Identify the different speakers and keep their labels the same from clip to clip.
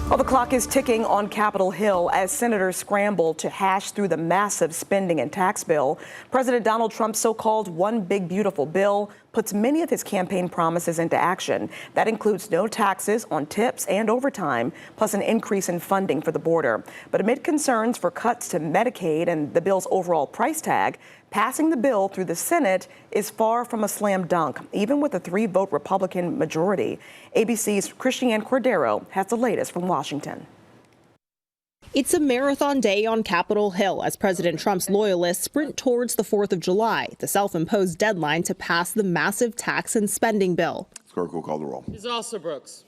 Speaker 1: Well, the clock is ticking on Capitol Hill as senators scramble to hash through the massive spending and tax bill. President Donald Trump's so-called One Big Beautiful Bill puts many of his campaign promises into action. That includes no taxes on tips and overtime, plus an increase in funding for the border. But amid concerns for cuts to Medicaid and the bill's overall price tag, passing the bill through the Senate is far from a slam dunk, even with a 3-vote Republican majority. ABC's Christiane Cordero has the latest from Washington.
Speaker 2: It's a marathon day on Capitol Hill as President Trump's loyalists sprint towards the 4th of July, the self-imposed deadline to pass the massive tax and spending bill.
Speaker 3: Clerk will call the roll.
Speaker 4: Ms. Alsobrooks.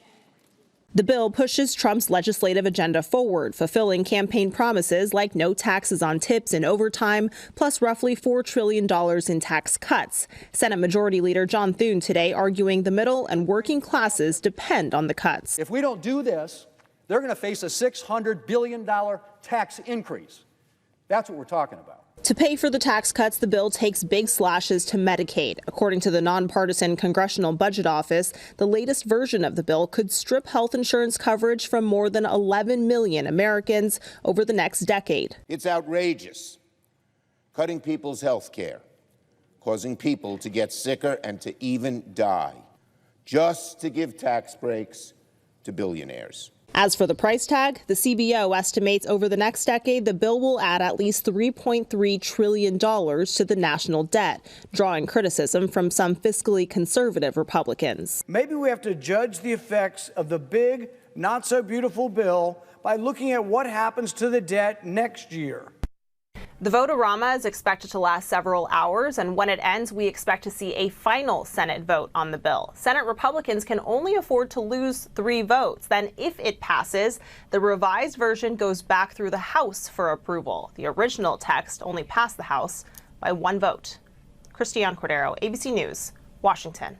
Speaker 2: The bill pushes Trump's legislative agenda forward, fulfilling campaign promises like no taxes on tips and overtime, plus roughly $4 trillion in tax cuts. Senate Majority Leader John Thune today arguing the middle and working classes depend on the cuts.
Speaker 5: If we don't do this, they're going to face a $600 billion tax increase. That's what we're talking about.
Speaker 2: To pay for the tax cuts, the bill takes big slashes to Medicaid. According to the nonpartisan Congressional Budget Office, the latest version of the bill could strip health insurance coverage from more than 11 million Americans over the next decade.
Speaker 6: It's outrageous, cutting people's health care, causing people to get sicker and to even die, just to give tax breaks to billionaires.
Speaker 2: As for the price tag, the CBO estimates over the next decade the bill will add at least $3.3 trillion to the national debt, drawing criticism from some fiscally conservative Republicans.
Speaker 7: Maybe we have to judge the effects of the big, not so beautiful bill by looking at what happens to the debt next year.
Speaker 8: The vote-a-rama is expected to last several hours, and when it ends, we expect to see a final Senate vote on the bill. Senate Republicans can only afford to lose 3 votes. Then, if it passes, the revised version goes back through the House for approval. The original text only passed the House by 1 vote. Christiane Cordero, ABC News, Washington.